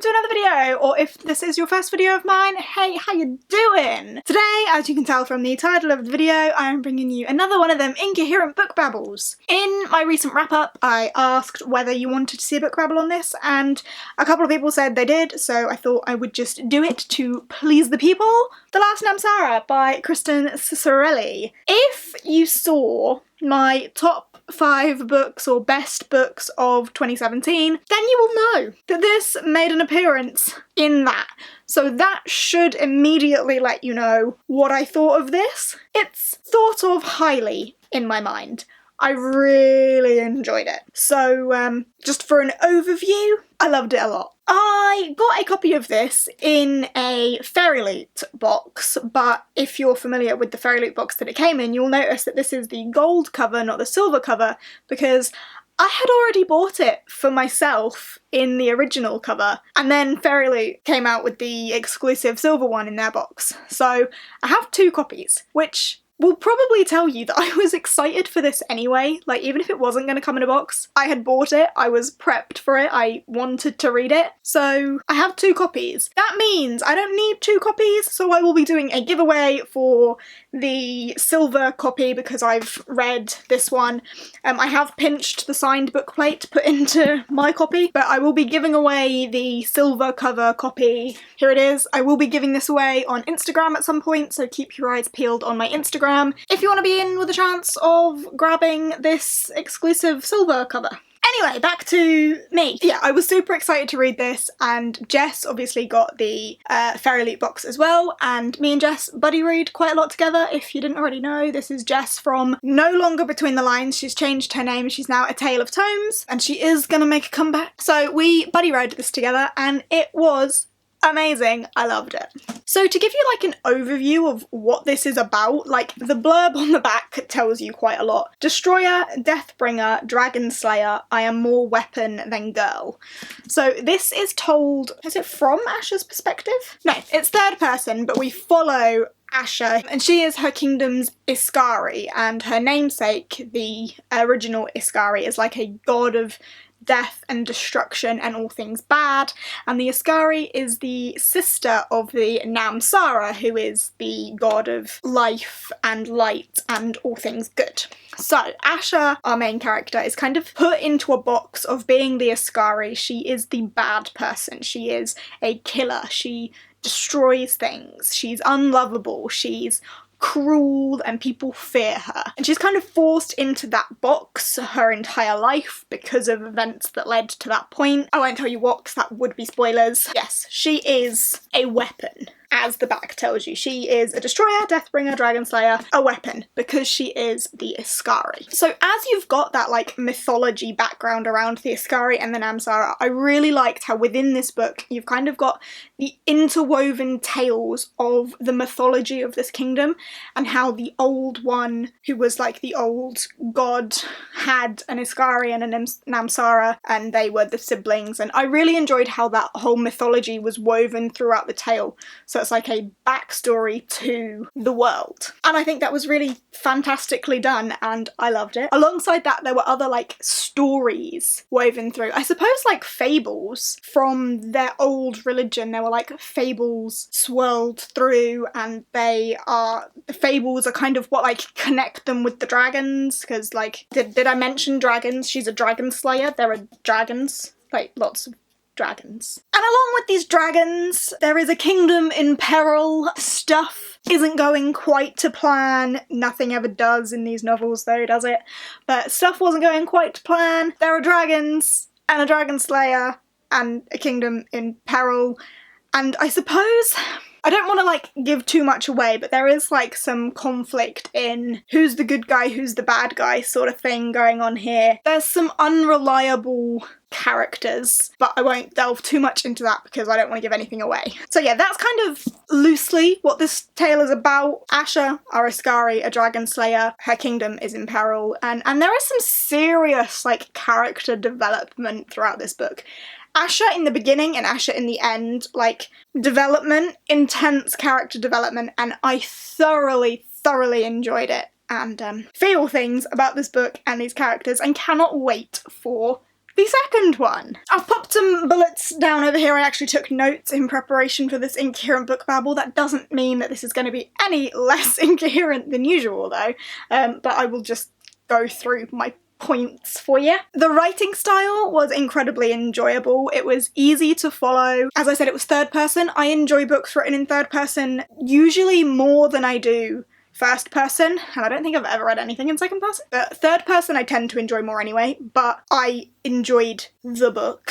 welcome to another video, or if this is your first video of mine, hey, how you doing? Today, as you can tell from the title of the video, I am bringing you another one of them incoherent book babbles. In my recent wrap-up, I asked whether you wanted to see a book babble on this, and a couple of people said they did, so I thought I would just do it to please the people. The Last Namsara by Kristen Ciccarelli. If you saw my top 5 books or best books of 2017, then you will know that this made an appearance in that. So that should immediately let you know what I thought of this. It's thought of highly in my mind. I really enjoyed it. So just for an overview, I loved it a lot. I got a copy of this in a Fairy Loot box, but if you're familiar with the Fairy Loot box that it came in, you'll notice that this is the gold cover, not the silver cover, because I had already bought it for myself in the original cover, and then Fairy Loot came out with the exclusive silver one in their box. So I have 2 copies, which will probably tell you that I was excited for this anyway. Like, even if it wasn't going to come in a box, I had bought it, I was prepped for it, I wanted to read it. So I have 2 copies. That means I don't need 2 copies, so I will be doing a giveaway for the silver copy because I've read this one. I have pinched the signed book plate to put into my copy, but I will be giving away the silver cover copy. Here it is. I will be giving this away on Instagram at some point, so keep your eyes peeled on my Instagram if you want to be in with a chance of grabbing this exclusive silver cover. Anyway, back to me. Yeah, I was super excited to read this, and Jess obviously got the Fairy Loot box as well, and me and Jess buddy read quite a lot together. If you didn't already know, this is Jess from no longer Between the Lines. She's changed her name, she's now A Tale of Tomes, and she is gonna make a comeback. So we buddy read this together, and it was amazing. I loved it. So to give you like an overview of what this is about, like the blurb on the back tells you quite a lot. Destroyer, Deathbringer, Dragon Slayer, I am more weapon than girl. So this is told, is it from Asha's perspective? No, it's third person, but we follow Asha, and she is her kingdom's Iskari, and her namesake, the original Iskari, is like a god of death and destruction and all things bad, and the Iskari is the sister of the Namsara, who is the god of life and light and all things good. So Asha, our main character, is kind of put into a box of being the Iskari. She is the bad person, she is a killer, she destroys things, she's unlovable, she's cruel, and people fear her. And she's kind of forced into that box her entire life because of events that led to that point. I won't tell you what, because that would be spoilers. Yes, she is a weapon. As the back tells you, she is a destroyer, Deathbringer, Dragon Slayer, a weapon, because she is the Iskari. So as you've got that like mythology background around the Iskari and the Namsara, I really liked how within this book you've kind of got the interwoven tales of the mythology of this kingdom, and how the old one, who was like the old god, had an Iskari and a Namsara, and they were the siblings, and I really enjoyed how that whole mythology was woven throughout the tale. So it's like a backstory to the world. And I think that was really fantastically done, and I loved it. Alongside that, there were other like stories woven through. I suppose like fables from their old religion. There were like fables swirled through, and the fables are kind of what like connect them with the dragons, because like, did I mention dragons? She's a dragon slayer. There are dragons, like lots of dragons. And along with these dragons, there is a kingdom in peril. Stuff isn't going quite to plan. Nothing ever does in these novels though, does it? But stuff wasn't going quite to plan. There are dragons, and a dragon slayer, and a kingdom in peril. And I suppose, I don't want to like give too much away, but there is like some conflict in who's the good guy, who's the bad guy sort of thing going on here. There's some unreliable characters, but I won't delve too much into that because I don't want to give anything away. So yeah, that's kind of loosely what this tale is about. Asha, our Iskari, a dragon slayer, her kingdom is in peril, and there is some serious like character development throughout this book. Asha in the beginning and Asha in the end, like development, intense character development, and I thoroughly enjoyed it, and feel things about this book and these characters, and cannot wait for the second one. I've popped some bullets down over here. I actually took notes in preparation for this incoherent book babble. That doesn't mean that this is going to be any less incoherent than usual though, but I will just go through my points for you. The writing style was incredibly enjoyable. It was easy to follow. As I said, it was third person. I enjoy books written in third person usually more than I do first person, and I don't think I've ever read anything in second person. But third person I tend to enjoy more anyway, but I enjoyed the book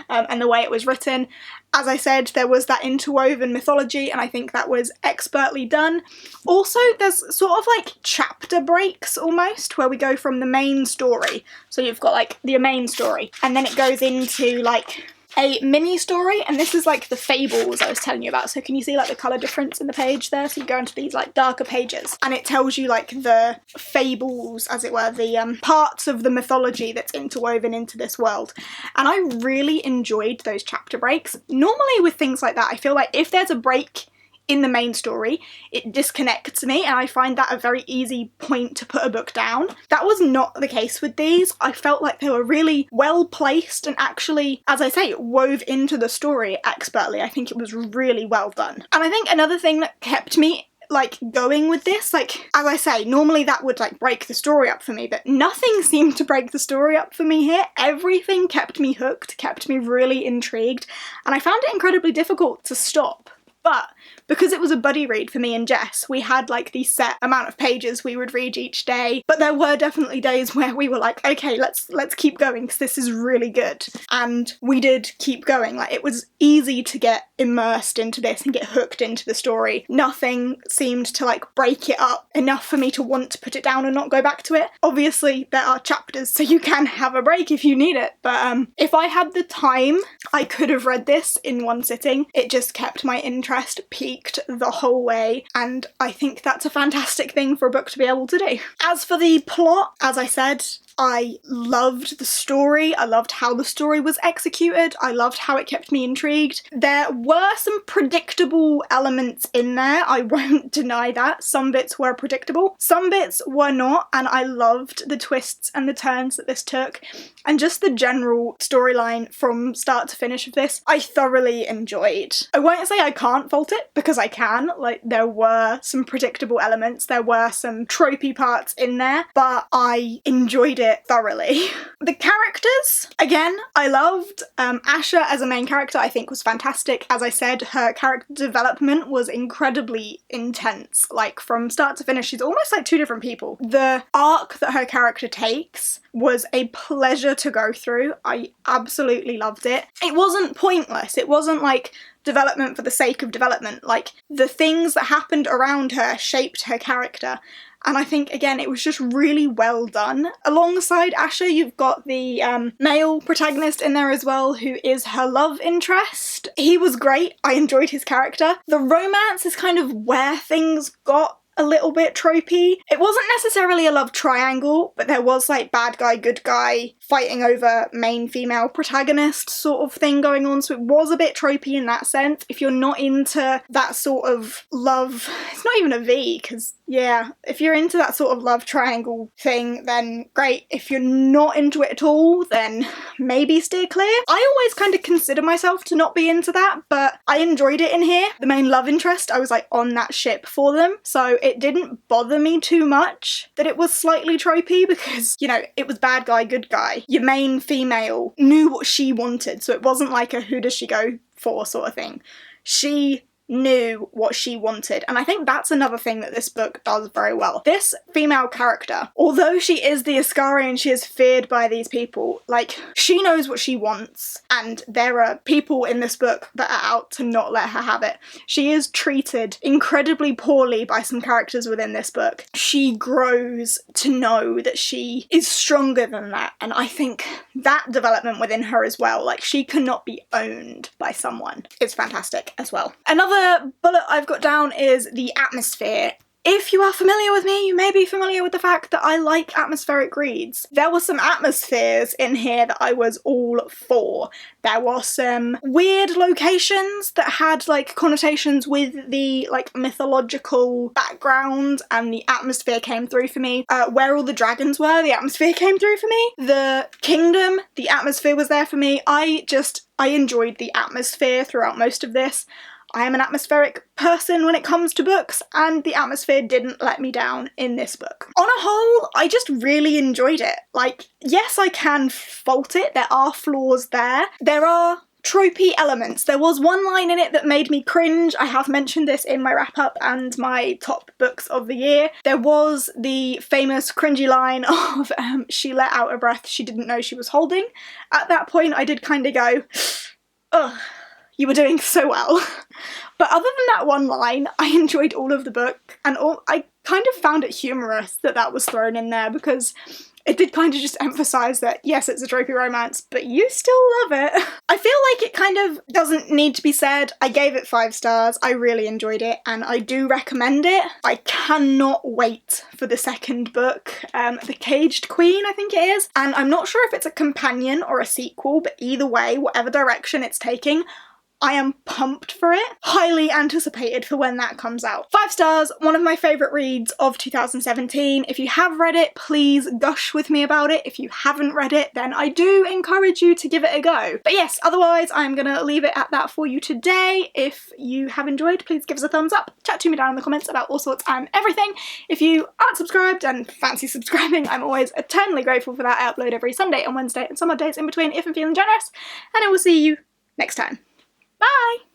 and the way it was written. As I said, there was that interwoven mythology, and I think that was expertly done. Also, there's sort of like chapter breaks almost, where we go from the main story. So you've got like the main story, and then it goes into like a mini story, and this is like the fables I was telling you about. So can you see like the colour difference in the page there? So you go into these like darker pages and it tells you like the fables, as it were, the parts of the mythology that's interwoven into this world. And I really enjoyed those chapter breaks. Normally with things like that, I feel like if there's a break in the main story, it disconnects me, and I find that a very easy point to put a book down. That was not the case with these. I felt like they were really well placed and actually, as I say, wove into the story expertly. I think it was really well done. And I think another thing that kept me like going with this, like as I say, normally that would like break the story up for me, but nothing seemed to break the story up for me here. Everything kept me hooked, kept me really intrigued, and I found it incredibly difficult to stop. But because it was a buddy read for me and Jess, we had like the set amount of pages we would read each day, but there were definitely days where we were like, okay, let's keep going because this is really good. And we did keep going. Like, it was easy to get immersed into this and get hooked into the story. Nothing seemed to like break it up enough for me to want to put it down and not go back to it. Obviously there are chapters, so you can have a break if you need it, but if I had the time, I could have read this in one sitting. It just kept my interest peaked the whole way, and I think that's a fantastic thing for a book to be able to do. As for the plot, as I said, I loved the story. I loved how the story was executed. I loved how it kept me intrigued. There were some predictable elements in there, I won't deny that. Some bits were predictable, some bits were not, and I loved the twists and the turns that this took, and just the general storyline from start to finish of this, I thoroughly enjoyed. I won't say I can't fault it, because I can. Like, there were some predictable elements, there were some tropey parts in there, but I enjoyed it thoroughly. The characters, again, I loved. Asha as a main character I think was fantastic. As I said, her character development was incredibly intense. Like, from start to finish, she's almost like two different people. The arc that her character takes was a pleasure to go through. I absolutely loved it. It wasn't pointless. It wasn't like development for the sake of development. Like, the things that happened around her shaped her character. And I think, again, it was just really well done. Alongside Asha, you've got the male protagonist in there as well, who is her love interest. He was great. I enjoyed his character. The romance is kind of where things got a little bit tropey. It wasn't necessarily a love triangle, but there was like bad guy, good guy fighting over main female protagonist sort of thing going on, so it was a bit tropey in that sense. If you're not into that sort of love, it's not even a V, because yeah, if you're into that sort of love triangle thing, then great. If you're not into it at all, then maybe steer clear. I always kind of consider myself to not be into that, but I enjoyed it in here. The main love interest, I was like on that ship for them, so it didn't bother me too much that it was slightly tropey, because, you know, it was bad guy, good guy. Your main female knew what she wanted, so it wasn't like a who does she go for sort of thing. She knew what she wanted, and I think that's another thing that this book does very well. This female character, although she is the Ascari and she is feared by these people, like, she knows what she wants, and there are people in this book that are out to not let her have it. She is treated incredibly poorly by some characters within this book. She grows to know that she is stronger than that, and I think that development within her as well, like, she cannot be owned by someone, is fantastic as well. Another bullet I've got down is the atmosphere. If you are familiar with me, you may be familiar with the fact that I like atmospheric reads. There were some atmospheres in here that I was all for. There were some weird locations that had like connotations with the like mythological background, and the atmosphere came through for me. Where all the dragons were, the atmosphere came through for me. The kingdom, the atmosphere was there for me. I enjoyed the atmosphere throughout most of this. I am an atmospheric person when it comes to books, and the atmosphere didn't let me down in this book. On a whole, I just really enjoyed it. Like, yes, I can fault it. There are flaws there. There are tropey elements. There was one line in it that made me cringe. I have mentioned this in my wrap-up and my top books of the year. There was the famous cringy line of she let out a breath she didn't know she was holding. At that point, I did kind of go, ugh. You were doing so well. But other than that one line, I enjoyed all of the book, and I kind of found it humorous that that was thrown in there, because it did kind of just emphasise that, yes, it's a tropey romance, but you still love it. I feel like it kind of doesn't need to be said. I gave it 5 stars. I really enjoyed it, and I do recommend it. I cannot wait for the second book, The Caged Queen, I think it is. And I'm not sure if it's a companion or a sequel, but either way, whatever direction it's taking, I am pumped for it. Highly anticipated for when that comes out. 5 stars, one of my favourite reads of 2017. If you have read it, please gush with me about it. If you haven't read it, then I do encourage you to give it a go. But yes, otherwise I'm gonna leave it at that for you today. If you have enjoyed, please give us a thumbs up. Chat to me down in the comments about all sorts and everything. If you aren't subscribed and fancy subscribing, I'm always eternally grateful for that. I upload every Sunday and Wednesday and some odd days in between if I'm feeling generous. And I will see you next time. Bye!